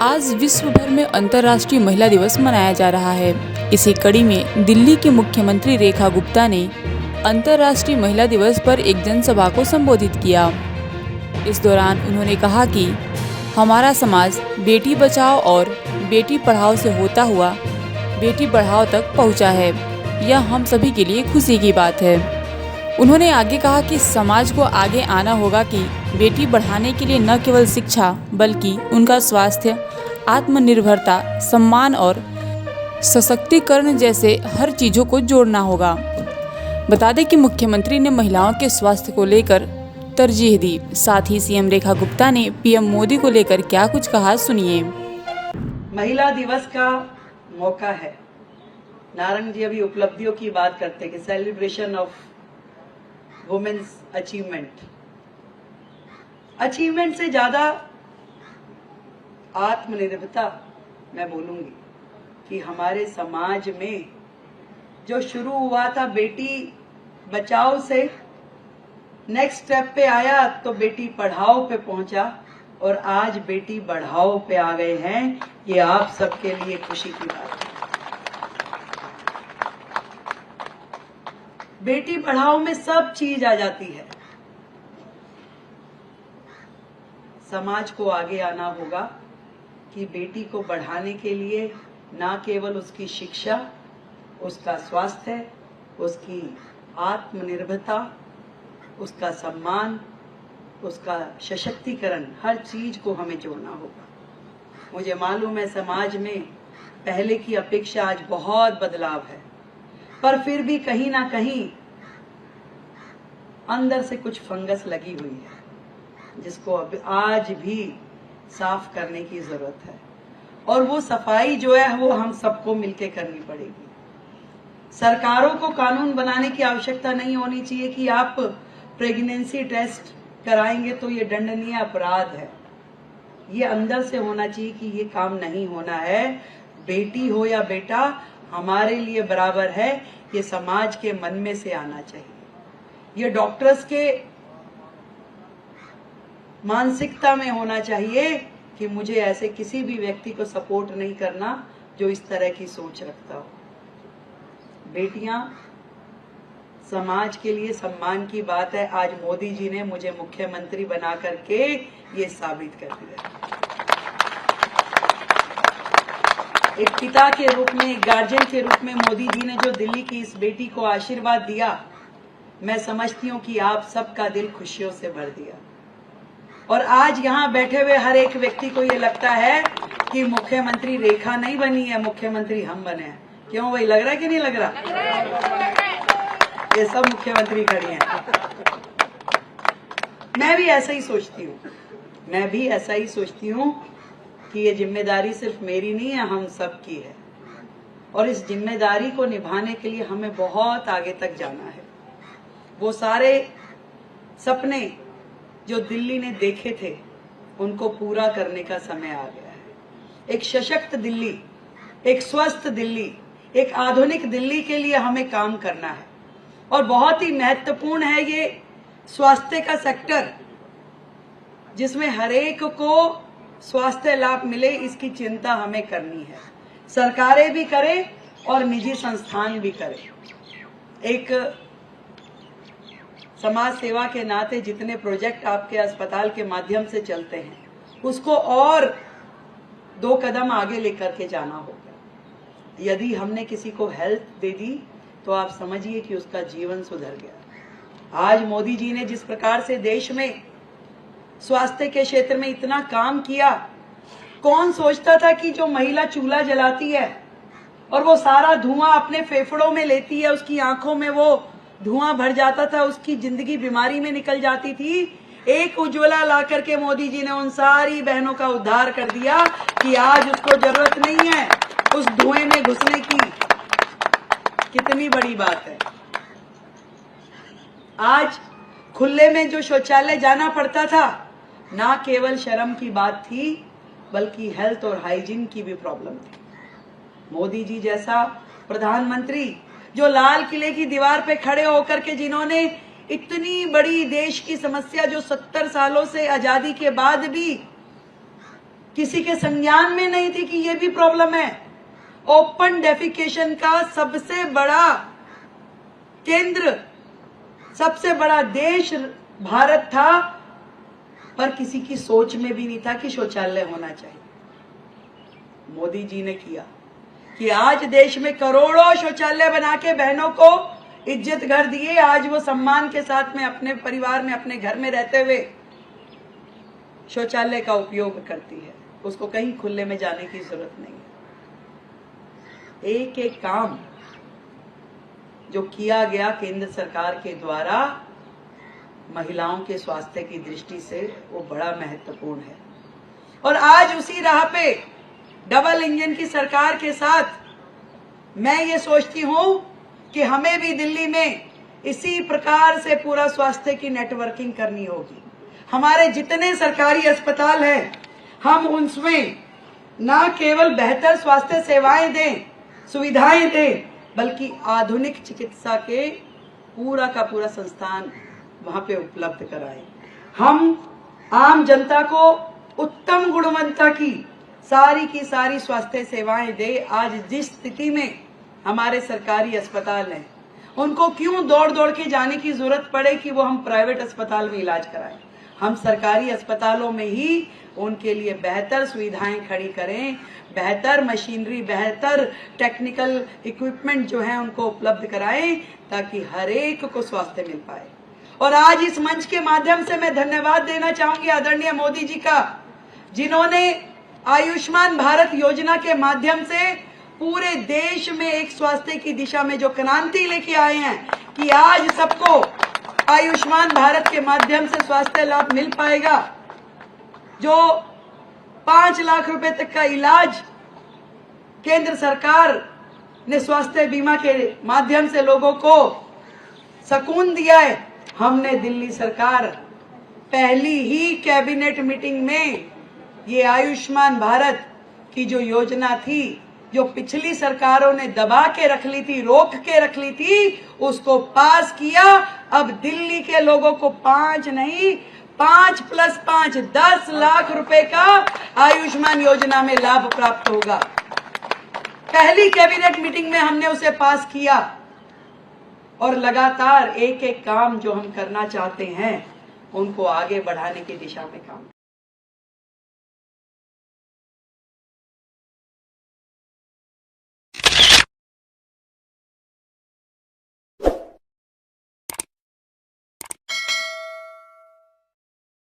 आज विश्व भर में अंतर्राष्ट्रीय महिला दिवस मनाया जा रहा है। इसी कड़ी में दिल्ली की मुख्यमंत्री रेखा गुप्ता ने अंतर्राष्ट्रीय महिला दिवस पर एक जनसभा को संबोधित किया। इस दौरान उन्होंने कहा कि हमारा समाज बेटी बचाओ और बेटी पढ़ाओ से होता हुआ बेटी बढ़ाओ तक पहुंचा है। यह हम सभी के लिए खुशी की बात है। उन्होंने आगे कहा कि समाज को आगे आना होगा कि बेटी बढ़ाने के लिए न केवल शिक्षा बल्कि उनका स्वास्थ्य, आत्मनिर्भरता, सम्मान और सशक्तिकरण जैसे हर चीज़ों को जोड़ना होगा। बता दें कि मुख्यमंत्री ने महिलाओं के स्वास्थ्य को लेकर तरजीह दी। साथ ही सीएम रेखा गुप्ता ने पीएम मोदी को लेकर क्या कुछ कहा, सुनिए। महिला दिवस का मौका है। नारंग जी अभी उपलब्धियों की बात करते हैं कि सेलिब्रेशन ऑफ वुमेन्स अचीवमेंट से ज्यादा आत्मनिर्भरता मैं बोलूंगी कि हमारे समाज में जो शुरू हुआ था बेटी बचाओ से, नेक्स्ट स्टेप पे आया तो बेटी पढ़ाओ पे पहुंचा और आज बेटी बढ़ाओ पे आ गए हैं। ये आप सबके लिए खुशी की बात है। बेटी पढ़ाओ में सब चीज आ जाती है। समाज को आगे आना होगा कि बेटी को बढ़ाने के लिए ना केवल उसकी शिक्षा, उसका स्वास्थ्य, उसकी आत्मनिर्भरता, उसका सम्मान, उसका सशक्तिकरण, हर चीज को हमें जोड़ना होगा। मुझे मालूम है समाज में पहले की अपेक्षा आज बहुत बदलाव है, पर फिर भी कहीं ना कहीं अंदर से कुछ फंगस लगी हुई है जिसको अब आज भी साफ करने की जरूरत है। और वो सफाई जो है वो हम सबको मिलकर करनी पड़ेगी। सरकारों को कानून बनाने की आवश्यकता नहीं होनी चाहिए कि आप प्रेगनेंसी टेस्ट कराएंगे तो ये दंडनीय अपराध है। ये अंदर से होना चाहिए कि ये काम नहीं होना है। बेटी हो या बेटा हमारे लिए बराबर है, ये समाज के मन में से आना चाहिए। ये डॉक्टर्स के मानसिकता में होना चाहिए कि मुझे ऐसे किसी भी व्यक्ति को सपोर्ट नहीं करना जो इस तरह की सोच रखता हो। बेटियां समाज के लिए सम्मान की बात है। आज मोदी जी ने मुझे मुख्यमंत्री बना करके ये साबित कर दिया। एक पिता के रूप में, एक गार्जियन के रूप में मोदी जी ने जो दिल्ली की इस बेटी को आशीर्वाद दिया, मैं समझती हूँ कि आप सबका दिल खुशियों से भर दिया। और आज यहाँ बैठे हुए हर एक व्यक्ति को ये लगता है कि मुख्यमंत्री रेखा नहीं बनी है, मुख्यमंत्री हम बने हैं। क्यों भाई, लग रहा है कि नहीं लग रहा? ये सब मुख्यमंत्री खड़ी हैं। मैं भी ऐसा ही सोचती हूँ कि ये जिम्मेदारी सिर्फ मेरी नहीं है, हम सब की है। और इस जिम्मेदारी को निभाने के लिए हमें बहुत आगे तक जाना है। वो सारे सपने जो दिल्ली ने देखे थे उनको पूरा करने का समय आ गया है। एक सशक्त दिल्ली, एक स्वस्थ दिल्ली, एक आधुनिक दिल्ली के लिए हमें काम करना है। और बहुत ही महत्वपूर्ण है ये स्वास्थ्य का सेक्टर, जिसमें हर एक को स्वास्थ्य लाभ मिले, इसकी चिंता हमें करनी है। सरकारें भी करें और निजी संस्थान भी करें। एक समाज सेवा के नाते जितने प्रोजेक्ट आपके अस्पताल के माध्यम से चलते हैं, उसको और 2 कदम आगे लेकर के जाना होगा। यदि हमने किसी को हेल्थ दे दी तो आप समझिए कि उसका जीवन सुधर गया। आज मोदी जी ने जिस प्रकार से देश में स्वास्थ्य के क्षेत्र में इतना काम किया, कौन सोचता था कि जो महिला चूल्हा जलाती है और वो सारा धुआं अपने फेफड़ों में लेती है, उसकी आंखों में वो धुआं भर जाता था, उसकी जिंदगी बीमारी में निकल जाती थी। एक उज्ज्वला ला करके मोदी जी ने उन सारी बहनों का उद्धार कर दिया कि आज उसको जरूरत नहीं है उस धुएं में घुसने की। कितनी बड़ी बात है। आज खुले में जो शौचालय जाना पड़ता था, ना केवल शर्म की बात थी बल्कि हेल्थ और हाइजीन की भी प्रॉब्लम थी। मोदी जी जैसा प्रधानमंत्री जो लाल किले की दीवार पे खड़े होकर के जिन्होंने इतनी बड़ी देश की समस्या जो 70 सालों से आजादी के बाद भी किसी के संज्ञान में नहीं थी कि ये भी प्रॉब्लम है। ओपन डेफिकेशन का सबसे बड़ा केंद्र, सबसे बड़ा देश भारत था, पर किसी की सोच में भी नहीं था कि शौचालय होना चाहिए। मोदी जी ने किया कि आज देश में करोड़ों शौचालय बना के बहनों को इज्जत घर दिए। आज वो सम्मान के साथ में अपने परिवार में, अपने घर में रहते हुए शौचालय का उपयोग करती है। उसको कहीं खुले में जाने की जरूरत नहीं है। एक एक काम जो किया गया केंद्र सरकार के द्वारा महिलाओं के स्वास्थ्य की दृष्टि से, वो बड़ा महत्वपूर्ण है। और आज उसी राह पे डबल इंजन की सरकार के साथ मैं ये सोचती हूं कि हमें भी दिल्ली में इसी प्रकार से पूरा स्वास्थ्य की नेटवर्किंग करनी होगी। हमारे जितने सरकारी अस्पताल हैं, हम उनमें न केवल बेहतर स्वास्थ्य सेवाएं दें, सुविधाएं दें, बल्कि आधुनिक चिकित्सा के पूरा का पूरा संस्थान वहां पे उपलब्ध कराएं। हम आम जनता को उत्तम गुणवत्ता की सारी स्वास्थ्य सेवाएं दे। आज जिस स्थिति में हमारे सरकारी अस्पताल हैं, उनको क्यों दौड़ दौड़ के जाने की जरूरत पड़े कि वो हम प्राइवेट अस्पताल में इलाज कराएं। हम सरकारी अस्पतालों में ही उनके लिए बेहतर सुविधाएं खड़ी करें, बेहतर मशीनरी, बेहतर टेक्निकल इक्विपमेंट जो है उनको उपलब्ध कराएं, ताकि हर एक को स्वास्थ्य मिल पाए। और आज इस मंच के माध्यम से मैं धन्यवाद देना चाहूंगी आदरणीय मोदी जी का, जिन्होंने आयुष्मान भारत योजना के माध्यम से पूरे देश में एक स्वास्थ्य की दिशा में जो क्रांति लेके आए हैं कि आज सबको आयुष्मान भारत के माध्यम से स्वास्थ्य लाभ मिल पाएगा। जो 5 लाख रुपए तक का इलाज केंद्र सरकार ने स्वास्थ्य बीमा के माध्यम से लोगों को सुकून दिया है। हमने दिल्ली सरकार पहली ही कैबिनेट मीटिंग में ये आयुष्मान भारत की जो योजना थी, जो पिछली सरकारों ने दबा के रख ली थी, रोक के रख ली थी, उसको पास किया। अब दिल्ली के लोगों को 5 नहीं, 5 + 5 10 लाख रुपए का आयुष्मान योजना में लाभ प्राप्त होगा। पहली कैबिनेट मीटिंग में हमने उसे पास किया और लगातार एक एक काम जो हम करना चाहते हैं उनको आगे बढ़ाने की दिशा में काम